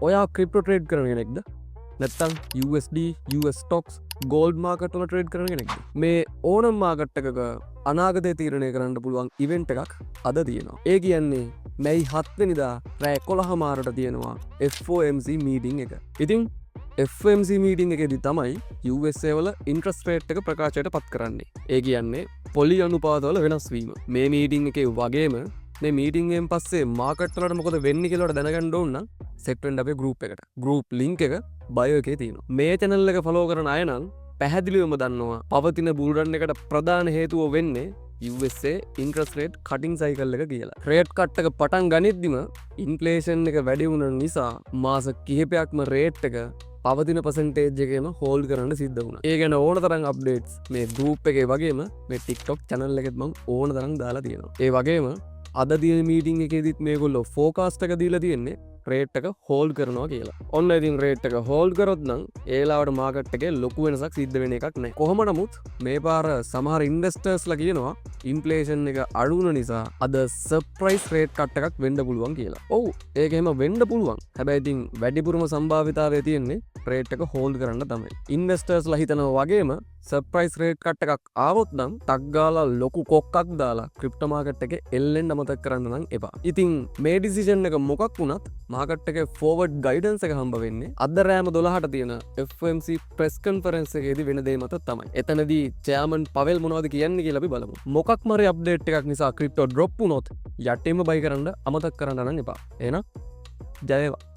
ඔයා crypto trade කරන කෙනෙක්ද නැත්තම් USD US stocks gold market වල ට්‍රේඩ් කරන කෙනෙක්ද මේ ඕනම් මාකට් එකක අනාගතය තීරණය කරන්න පුළුවන් ඉවෙන්ට් එකක් අද තියෙනවා ඒ කියන්නේ මැයි 7 වෙනිදා රෑ 11 මාරට තියෙනවා FOMC මීටින් එක ඉතින් FOMC මීටින් එකේදී තමයි USA වල ඉන්ට්‍රස්ට් රේට් එක ප්‍රකාශයට පත් කරන්නේ ඒ කියන්නේ පොලි අනුපාතවල වෙනස් වීම මේ මීටින් එකේ වගේම මේ මීටින්ගෙන් පස්සේ මාකට් වලට මොකද වෙන්නේ කියලා දැනගන්න ඕන නම් සෙට් වෙන්න අපේ ගෲප් එකට. ගෲප් ලින්ක් එක බයෝ එකේ තියෙනවා. මේ channel එක follow කරන අය නම් පැහැදිලිවම දන්නවා පවතින බුල් රන් එකට ප්‍රධාන හේතුව වෙන්නේ USA interest rate cutting cycle එක කියලා. රේට් කට් එක පටන් ගනිද්දිම ඉන්ෆ්ලේෂන් එක වැඩි වුණ නිසා මාස කිහිපයක්ම රේට් එක පවතින පසන්ටේජ් එකේම හෝල්ඩ් කරන්න සිද්ධ වුණා. ඒ ගැන ඕන තරම් අප්ඩේට්ස් මේ ගෲප් එකේ වගේම මේ TikTok channel එකෙත් මම ඕන තරම් දාලා තියෙනවා. ඒ වගේම අද දින මීටින් එකේදීත් මේගොල්ලෝ ෆෝකාස්ට් එක දීලා තියෙන්නේ රේට් එක හෝල්ඩ් කරනවා කියලා. ඔන්න ඉතින් රේට් එක හෝල්ඩ් කරොත් නම් ඒලාවට මාකට් එකේ ලොකු වෙනසක් සිද්ධ වෙන එකක් නැහැ. කොහොම නමුත් මේ පාර සමහර ඉන්වෙස්ටර්ස්ලා කියනවා ඉන්ෆ්ලේෂන් එක අඩු වුණ නිසා අද සර්ප්‍රයිස් රේට් කට් එකක් වෙන්න පුළුවන් කියලා. ඔව් ඒක එහෙම වෙන්න පුළුවන්. හැබැයි ඉතින් වැඩිපුරම සම්භාවිතාවය තියෙන්නේ රේට් එක හෝල්ඩ් කරන්න තමයි. ඉන්වෙස්ටර්ස්ලා හිතනවා වගේම සර්ප්‍රයිස් රේට් කට් එකක් ආවොත් නම් ටක් ගාලා ලොකු කොක්කක් දාලා ක්‍රිප්ටෝ මාකට් එකේ එල්ලෙන්න අමතක කරන්න නම් එපා. ඉතින් මේ ඩිසිෂන් එක මොකක් වුණත් මාකට් එකේ ෆෝවර්ඩ් ගයිඩන්ස් එක හම්බ වෙන්නේ අද රෑම 12ට තියෙන FOMC ප්‍රෙස් කන්ෆරන්ස් එකේදී වෙන දේ මත තමයි. එතනදී චෙයාමන් පවෙල් මොනවද කියන්නේ කියලා අපි බලමු. මොකක් මරි අප්ඩේට් එකක් නිසා ක්‍රිප්ටෝ ඩ්‍රොප් වුණොත් යටින්ම බයි කරන්න අමතක කරන්න නම් එපා. එහෙනම් ජය වේවා.